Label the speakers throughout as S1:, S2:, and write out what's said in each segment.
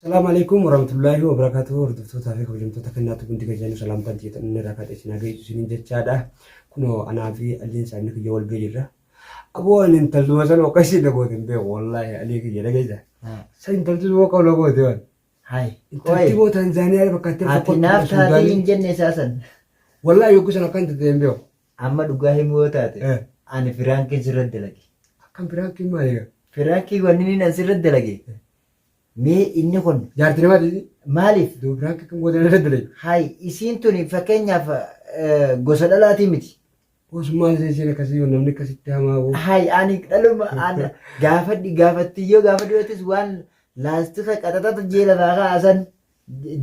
S1: Assalamualaikum warahmatullahi wabarakatuh. Hordoftoota fi kabajamtoota kanaatu hundi gajjaanu salaamtaan jeetan inni irraa kaadhe isin hagee isiniin jechaadha. Kunoo anaa fi aliin isaanii kiyya wal ga'e jirra. Aboo ani intaltuma sana okkasii dhagootin beeku wallaahi alii kiyya dhageessa. Sa intaltu boo qawla goote waan.
S2: Hai.
S1: Intalti boo Tanzaaniyaa bakkaatti
S2: Ati naaf taatee hin jenne isaasan.
S1: Wallaahi yogguu sana akka hin tateen beeku.
S2: Amma dhugaa himuu taate. Ani firaankiin sirratti dalage.
S1: Akkam firaankiin maaliiga?
S2: Firaankii wanni inni sirratti dalage. Mee inni kun
S1: Jaartii namaati.
S2: maaliif?
S1: Duu firaankiin kan goote irratti dalage.
S2: Hai isiin tuni fakkeenyaaf gosa dhalaatii miti.
S1: Osummaan isheen akkasii yoo namni akkasitti hamaa boo.
S2: Hai ani dhaluma gaafatti gaafa dhiyootis waan laastika qaxaxata jeela baakaa asan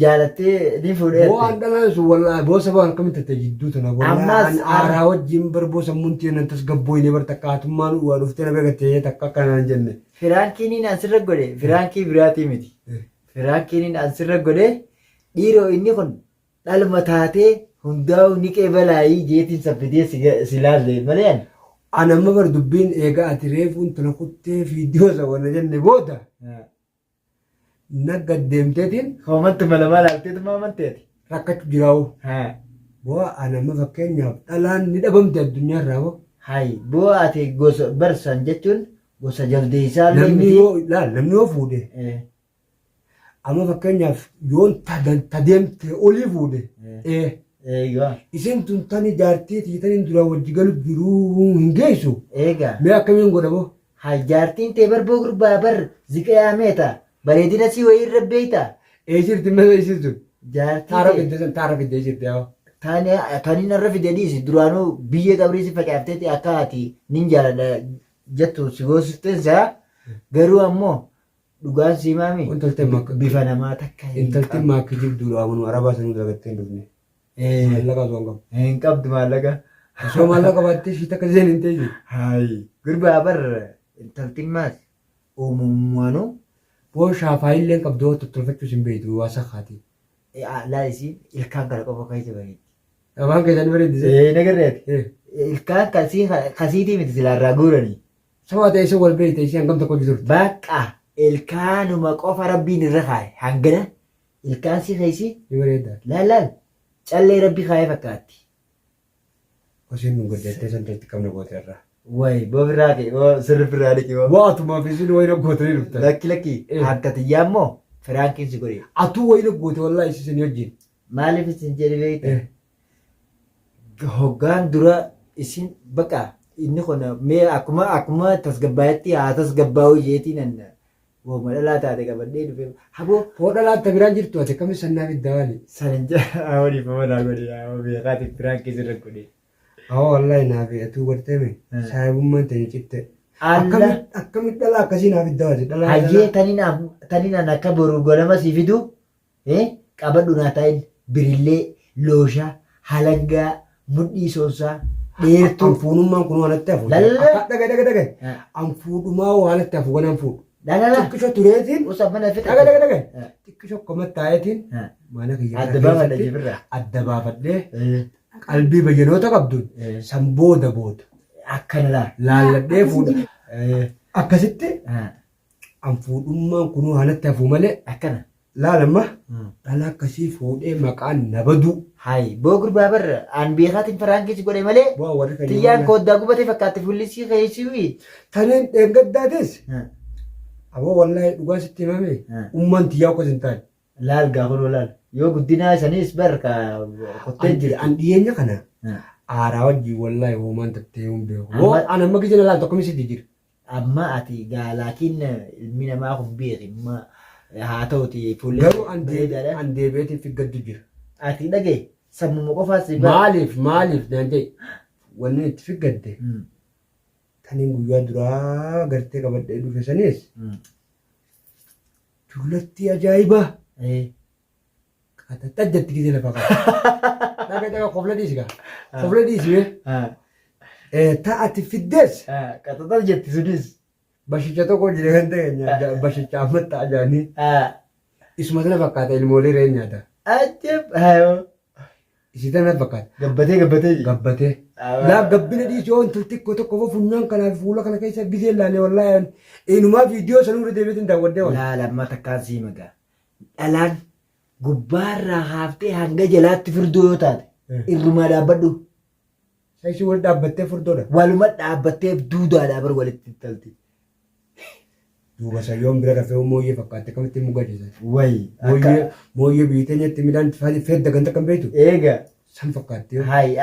S2: jaalattee ni fuudhee.
S1: Boo an dhalaan sun wallaahi boo sabaan akkamitti ta'e jidduu tana
S2: Ammas
S1: aaraa wajjin bar boo sammuun ta'e nan tas gabbooyne bar takka hatummaan waa dhuftee na beekattee takka akkanaan jenne.
S2: Firaankiin asirra godhe firaankii biraatii miti. Firaankiin asirra godhe dhiiroo inni kun dhalma taatee hundaa'u ni qeebalaayii jeetiin saffitee si laalle malee.
S1: An amma bar dubbiin eegaa ati reefuun tana kuttee viidiyoo isa wanna jenne booda nagga deemteetiin
S2: Hoomatti malamaa laalteetu maamanteeti.
S1: rakkachuu jiraa'u. Boo an amma fakkeenyaaf dhalaan ni dhabamte addunyaa irraa boo.
S2: Hai boo ati gosa barsan jechuun gosa jaldeessaa
S1: Namni yoo fuudhe amma fakkeenyaaf yoon ta deemte olii fuudhe.
S2: Eegaa.
S1: Isin tun tani jaartii tiitaniin dura wajji galu jiruu hin geessu.
S2: Eegaa.
S1: Mee akkamiin godha boo?
S2: Hai jaartiin tee barboo gurbaa bar ziqaa meeta bareedina si wayii irra beeyta.
S1: Eesirti mee eesirtu? Taara
S2: Jaartii
S1: fidde san taara fidde eesirti yaa.
S2: taniin irra fide dhiisi duraanuu biyya qabrii si facaafteeti akka ati nin jaaladha jettu si goosifteessa garuu ammoo dhugaan siimaami
S1: Intalteen makka.
S2: bifa namaa takka
S1: Intalteen maakki jibduudha amanu arabaa sanuu dagattee hin dhufne. Maallaqa osoo hin qabu.
S2: hin qabdu maallaqa.
S1: Osoo maallaqa baattee shi takka isheen hin ta'e.
S2: Hai gurbaa bar intaltiin maas uumamanu
S1: Boo shaafaa illee qabdoo tottolfachuus hin beektu waa sakkaati.
S2: laalisiin ilkaan kana qofa kaisa bareedi.
S1: Afaan keessanii bareeddise.
S2: Nagarreeti. Ilkaan kasiitii miti silaarraa guuranii.
S1: Sabaa ta'e isa wal beekte ishee hangam tokko jirtu.
S2: Bakka ilkaanuma qofa rabbiin irra kaaye hangana ilkaan si keeysi
S1: Ni bareedda.
S2: laal callee rabbi kaayee fakkaatti.
S1: Hojiin nu goddettee san ta'etti qabna goote irraa.
S2: Wayi boofirraa kee sirri firraa dhiqee
S1: Waatumaa fi isin wayina gootanii dhuftan.
S2: lakki akka xiyyaa immoo firaankiin si godhe.
S1: Atuu wayina goote wallaahi isin wajjin.
S2: Maaliif isin jedhe beekta? Hoggaan dura isin baqa inni kun mee akkuma tasgabbaayetti haa tasgabbaa'uu jeetiin wooma dhalaa taate qabadhee dhufe haboo
S1: Foodha laatta biraan jirtu ati akkamitti sannaaf iddaa waali.
S2: sanin waliif amanaa godhe beekaati firaankii sirra godhe.
S1: Awwa wallaahi naaf atuu godteeme saayibummaan ta'e citte.
S2: Alla
S1: Akkamitti dhala akkasii naaf iddaa waali.
S2: hayyee taniinaan akka boru godhama si fidu qabadhu naa ta'in birillee looshaa halangaa mudhii soonsaa dheertuu.
S1: Anfuudhummaan kun waan itti hafu.
S2: Lalla.
S1: Dhagaye. Anfuudhumaa waan itti hafu waan anfuudhu.
S2: Dhalala
S1: Xiqqisho tureetiin.
S2: usa mana fixa.
S1: Dhagaye. Xiqqisho akkuma taa'eetiin mana kiyyaa
S2: Adda baafadha jibirra.
S1: adda baafadhee qalbii bayyanoota qabduun san booda
S2: Akkana laa.
S1: laalladhee fuudha. Akkasitti anfuudhummaan kun waan itti hafu malee
S2: Akkana.
S1: laalamma dhala akkasii fuudhee maqaan nabadu.
S2: Hai boo gurbaa barra aan beekaatiin firaankii si godhe malee
S1: Bu'aa warri kan
S2: xiyyaan kooddaa gubatee fakkaatti fullisii keessiwi.
S1: Taniin dheengaddaatis aboo wallaahi dhugaa sitti himame ummaan tiyyaa akkos hin taane.
S2: Laal gaafa laal yoo guddinaa isaaniis barka kottee jira.
S1: An dhiyeenya kana aaraa wajjin wallaahi hoomaan tattee hin beeku. An amma gijina laal tokko misitti jira.
S2: Amma ati gaalaakiin ilmi namaa kun beekimma haa ta'uti fuullee.
S1: Garuu an deebi'eetiin figgaddu jira.
S2: Ati dhagee sammuma qofaas
S1: Maaliif naan jedhe wanni itti figgadde taniin guyyaa duraa gartee qabadhee dhufe saniis dullatti ajaa'ibaa. Kata tajjatti gizee lafa qaba. Dhagaa kofla dhiisi gaa. Kofla dhiisi bee. Ta'ati fiddees.
S2: Qaxaxal jetti sunis.
S1: Bashicha tokko jire kan ta'e bashicha ammatta ajaa'anii. Isuma sana fakkaata ilmoolee re'ee nyaata.
S2: Ajjab haayoo.
S1: Isii tana fakkaata.
S2: Gabbatee.
S1: Gabbatee. Laa gabbina dhiisi yoo intalti tokko funyaan kanaa fuula kana keessa gizee ilaalee wallaahi eenyumaa viidiyoo sanuu irra deebiitiin daawwadhee wal.
S2: Laa lamma takkaan sii magaa. dhalaan gubbaarraa haaftee hanga jalaatti furdoo yoo taate irrumaa dhaabbadhu.
S1: Saayisii wal dhaabbattee furdoodha.
S2: Waluma dhaabbattee duudaadhaa bar walitti talti.
S1: Duuba sayyoon bira gafee mooyyee fakkaate kamitti mugadisa.
S2: Wayi.
S1: Mooyyee biitee nyaatti midhaan fedda ganta kan beektu.
S2: Eega.
S1: San fakkaate.
S2: Hayi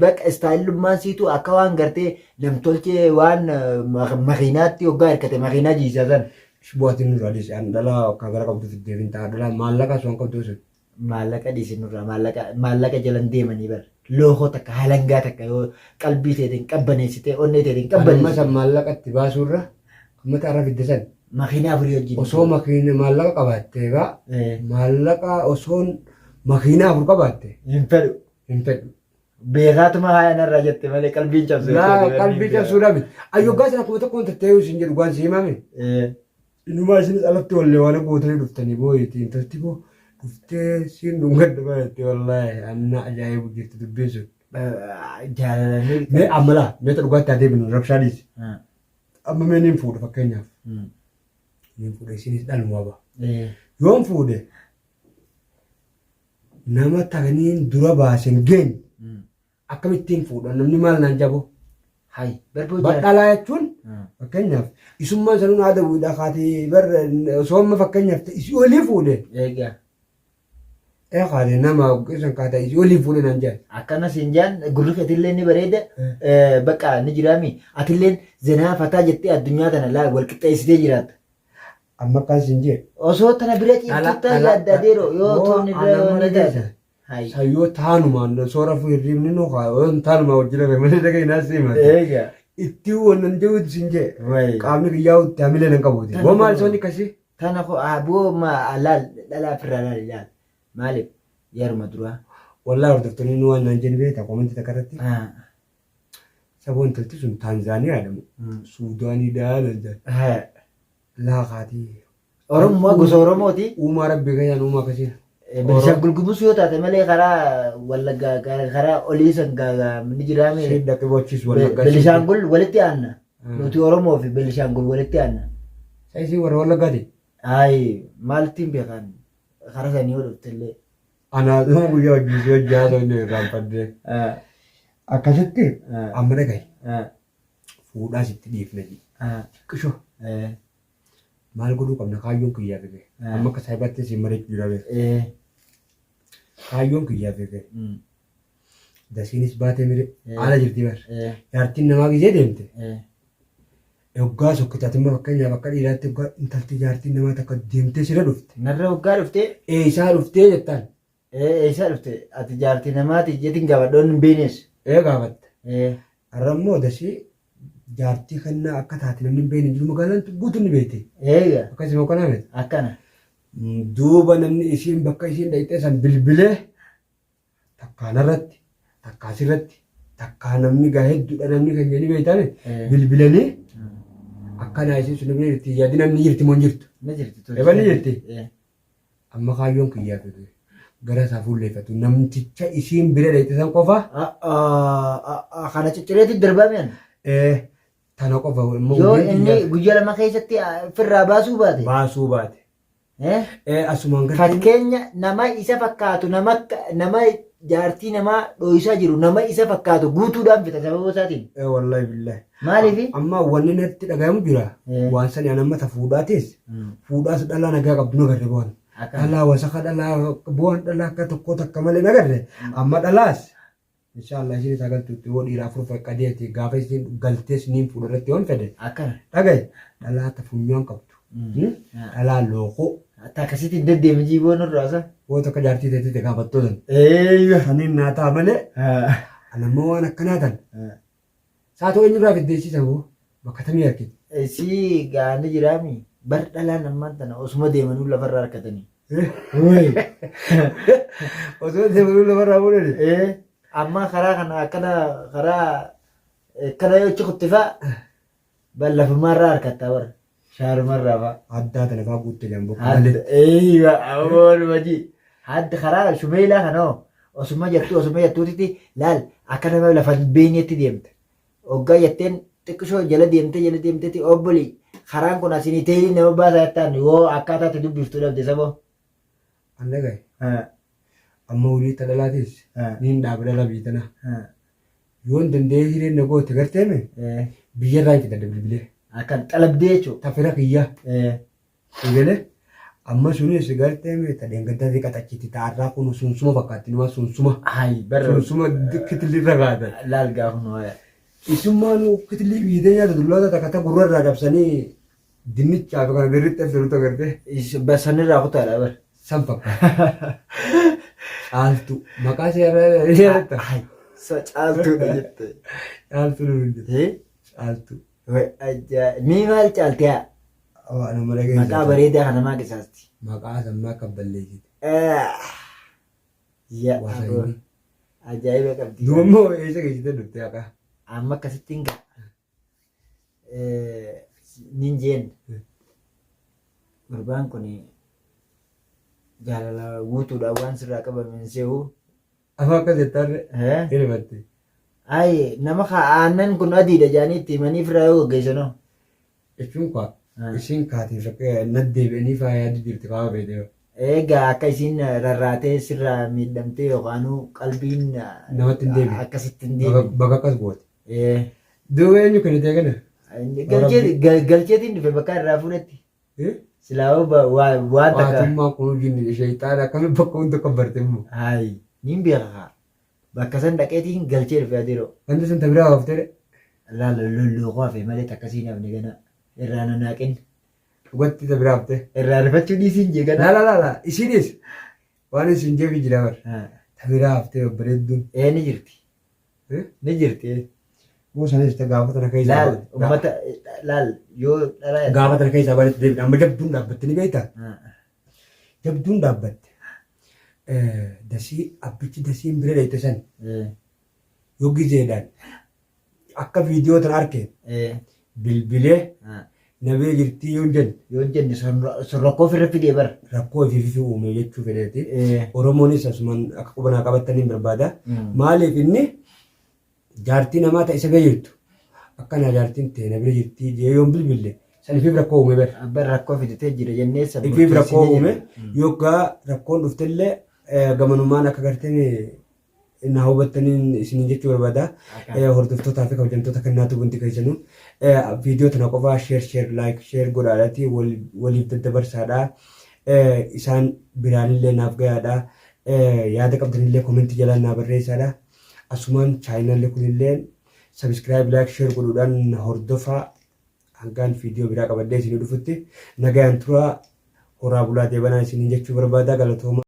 S2: bakka istaayilummaan siitu akka waan gartee namtolchee waan makiinaatti hoggaa hirkate makiinaa jiisaa san.
S1: Bu'aatiin nurraa dhiise an dhalaa akka gara qabdu fiddee hin ta'a dhalaa maallaqa sun qabdu sun.
S2: Maallaqa dhiise nurraa maallaqa jalan deemanii bar. Lookoo takka halangaa takka yoo qalbii teetiin qabbaneessitee onnee teetiin
S1: qabbaneessitee. Amma san maallaqatti baasuurra uummata irra fidde san.
S2: Makiinaa afurii wajjin.
S1: Osoo makiina maallaqa qabaattee baa maallaqa osoon makiinaa afur qabaatte.
S2: Hin fedhu.
S1: Hin fedhu.
S2: Beekaatuma haayanarraa jette malee qalbiin cabsu.
S1: Qalbii cabsuudha miti. Ayyoggaa sana akkuma tokkoon tattee isin jedhu waan si himame. Inumaa isinis alatti wallee waan gootanii dhuftanii booyetii intalti boo dhuftee siin dhungadda baay'attee wallaahi anna ajaa'ibu jirti dubbiin sun.
S2: Jaalalanii.
S1: Mee ammalaa meeta dhugaatti adeemnu rabshaa dhiisi. Amma mee niin fuudha fakkeenyaaf. Niin fuudha isinis dhaluma ba'a. Yoon fuudhe nama taganiin dura baasen geenye akkamittiin fuudha namni maal naan jabo. Badhalaa jechuun fakkeenyaaf isummaan sanuun haadha bu'uudha kaatee barra soomma fakkeenyaaf isii olii fuudhe.
S2: Eegaa.
S1: Kaatee nama isan kaatee isii olii fuudhe naan jaa.
S2: Akkanas hin jaan gurri atillee ni bareeda bakka ni jiraami atilleen zinaa fataa jettee addunyaa tana laa wal qixxeessitee jiraatta.
S1: Amma akkas hin jee.
S2: Osoo tana bira ciibsitaa yaadda adeero yoo toonni irra ni taata.
S1: Sayyoo taanumaan soora hirriibni nuu kaa yoo taanumaa wajjin hafe malee dhagaa hin haasima.
S2: Eegaa.
S1: Itti wannan jiruuti sin jee. Qaamni kiyyaa utti hamilee nan qabuuti. Boo maal soonni akkasii?
S2: Tana boo laal dhalaa firraa laal ilaal. Maaliif yeruma duraa.
S1: Wallaahi hordoftoonni nu waan naan jenni beektaa koomenti takka irratti. Saboon talti sun Taanzaaniyaa jedhamu. Suudaanii daalal laaqaatii.
S2: Oromoo gosa Oromooti.
S1: Uumaa rabbii kayyaan uumaa akkasii.
S2: Beenishaangul Gumuz yoo taate malee karaa Wallaggaa karaa olii san ni jiraame.
S1: Shidda qibochiis Wallaggaa.
S2: Beenishaangul walitti aanna. Nuti Oromoo fi Beenishaangul walitti aanna.
S1: Saayisii warra Wallaggaati.
S2: Ayi maaltiin beekan karaa sanii yoo dhufte illee.
S1: Anaa dhuma guyyaa hojii hojjaa ta'uu irraanfadde. Akkasitti amma dhagaye. Fuudhaas itti dhiifne. Qishoo. Maal godhuu qabna kaayyoon kiyyaa fiige. Amma akka saayibaatti siin mariitu jira beeku. Kaayyoon kiyyaa fiige. Dasiinis baatee mire haala jirti bar. Jaartiin namaa gizee deemte. Hoggaa sokkitaatimma fakkeenyaaf akka dhiiraatti hoggaa intalti jaartiin namaa takka deemtee sira dhufte.
S2: Narra hoggaa dhuftee.
S1: Eessaa dhuftee jettaan.
S2: Eessaa dhufte ati jaartii namaati jetiin gaafadhoon hin beeknes.
S1: Gaafatte. Har'a immoo dasii jaartii kannaa akka taate namni hin beekne jiru magaalaan guutuu ni beekte.
S2: Eegaa.
S1: Akkasuma kana miti.
S2: Akkana.
S1: Duuba namni isiin bakka isiin dhaqxee san bilbilee takkaan irratti takkaas irratti takkaa namni gaa hedduudha namni kan jedhanii beektan bilbilanii akkana isiin sun namni jirti yaadi namni jirti moo hin jirtu.
S2: Ni jirti.
S1: Eebani jirti. Amma kaayyoon kiyyaa fidu gara isaa fuulleeffatu namticha isiin bira dhaqxe san qofa.
S2: Kana ciccireetti darbameen.
S1: Tana qofa immoo
S2: yoo inni guyyaa lama keessatti firraa baasuu baate.
S1: Baasuu baate. Asumaan
S2: gartee. Fakkeenya nama isa fakkaatu nama jaartii namaa dho'isaa jiru nama isa fakkaatu guutuudhaan fita sababa isaatiin.
S1: Wallaahi billaahi.
S2: Maaliifi?
S1: Amma wanni natti dhagahamu jira. Waan sani an ammata fuudhaatis. Fuudhaas dhalaa nagaa qabdu nagarre boon. Dhalaa wasaka dhalaa boon dhalaa akka tokko takka malee nagarre. Amma dhalaas. Inshaallah isin isaa galtuutti yoo dhiiraa afur faqqadeeti gaafa isin galtees niin fuudharratti waan fedhe.
S2: Akkana.
S1: Dhagaye dhalaa funyoon qabdu. Dhalaa lookoo.
S2: Akka akkasitti deddeemi jiiboon irraasa.
S1: Yoo takka jaartii teessite gaafattootan. Saniin naa ta'a malee. Anammoo waan akkanaa tan. Saatoo eenyurraa fiddeessisan hoo bakka tamii harkiti.
S2: Si gaanii jiraami bar dhalaa namaan tana osuma deemanuu lafarraa harkatanii.
S1: Osuma deemanuu lafarraa fuudhani.
S2: Amma karaa kana akkana karaa kana yoo cikutifaa ballafumarraa harkattaa bara. Shaarumarraa fa'a.
S1: Addaa tana fa'aa guutte jambo.
S2: Amoon wajji. Hadda karaa shumeelaa kanoo osuma jettuutitti laal akka nama lafa beenyetti deemte. Hoggaa jetteen xiqqishoo jala deemteeti obbolii karaan kun asinii ta'ee nama baasaa jettaan yoo akkaataatti dubbiftuu dhabde saboo.
S1: Anda gay. Amma ulii tadalaatis niin dhaabdala biitana. Yoon dandee hireen nagoo itti garteeme biyyarraa itti dadda bilbilee.
S2: Akan qalabdee jechuudha.
S1: Tafira kiyyaa. Egalee amma sunis garteeme tadeen gadda riqaxachiiti taarraa kun sunsuma fakkaatti numa sunsuma.
S2: Hayi barra.
S1: Sunsuma kitilirra gaata.
S2: Laal gaafa nu waaya.
S1: Isummaan kitilii biitee nyaata dulloota takkata gurrarraa cabsanii dinnichaa fi kana birritti affiruutu agartee.
S2: Basanirraa kutaadha bar.
S1: San fakkaata. Caaltu maqaa seeraa dheerata.
S2: Caaltuudha jettee.
S1: Caaltu nuyi. Caaltu.
S2: Mii maal caaltee haa?
S1: Waan nama dhageessa.
S2: Maqaa bareedaa kana maa qisaasti?
S1: Maqaa sammaa kabballeessiti.
S2: Ajaa'iba qabdi.
S1: Duummoo eessa geessite dhuftee haqaa?
S2: Amma akkasitti hin ga'a. Nin jeen. Gurbaan kun jaalala guutuudhaan waan sirraa qabame hin se'u.
S1: Afaan akka jettaarre hirmatte.
S2: Ayi nama aannan kun adiidha jaanii itti himanii firaa yoo gaggeessanoo.
S1: Jechuun kwa isiin kaatiif akka naddeebi'anii faayaa jirti fa'aa beekee.
S2: Egaa akka isiin rarraatee sirraa miidhamtee yookaan qalbiin
S1: namatti hin deebi'e.
S2: Akkasitti hin deebi'e.
S1: Bakka akkas goote. Duuba eenyu kan itti eegale?
S2: Galcheetiin dhufe bakka irraa fuudhatti. Silaawoo waan takka.
S1: Waatummaa kun hojii sheeyitaan akkamiin bakka hundi akka barte immoo.
S2: Hayi niin beekaa. Bakka san dhaqeetiin galchee dhufee adeeroo.
S1: Wanti sun tabiraa haaftee?
S2: Laala lollookoo hafee malee takkasii nafni gana irraa nanaaqin.
S1: Dhugatti tabiraa haaftee?
S2: Irraa rifachuu dhiisiin jee gana.
S1: Laala isiinis waan isin jeefi jira bar. Tabiraa haaftee bareedduun.
S2: Ni jirti. Ni jirti.
S1: Gosanis ta gaafata na keessaa.
S2: Laal ummata laal yoo dhalaa.
S1: Gaafata na keessaa bareedu deebiin amma jabduun dhaabbatte ni beektaa? Jabduun dhaabbatte. Dasii abbichi dasiin bira dheeyte san yoo gizeedhaan akka viidiyoo tan arke bilbilee nabee jirtii yoo jenne.
S2: Yoo jenne sun rakkoo ofirra fidee bara.
S1: Rakkoo ifiifi uume jechuu fedheeti. Oromoonis asumaan akka qubanaa qabatanii barbaada. Maaliif inni jaartii namaa ta'e isa jirtu akkana jaartiin ta'e nabee jirtii jee yoon bilbille san ifiif rakkoo uume bara.
S2: Abban rakkoo fidetee jira jennee
S1: san. Ifiif rakkoo uume yookaan rakkoon dhuftellee gamanummaan akka gartee na hubattaniin isin jechuu barbaada. Hordoftootaa fi kabajamtoota kannaatu wanti keessanuu viidiyoo tana qofaa sheer laayik sheer godhaadhaati waliif daddabarsaadha. Isaan biraanillee naaf gayaadha. Yaada qabdanillee koomentii jalaan naa barreessaadha. Asumaan chaayinaallee kunillee sabiskiraayib laayik sheer godhuudhaan hordofaa hangaan viidiyoo biraa qabadhee isin dhufutti nagayaan turaa horaa bulaa deebanaa isin jechuu barbaada galatooma.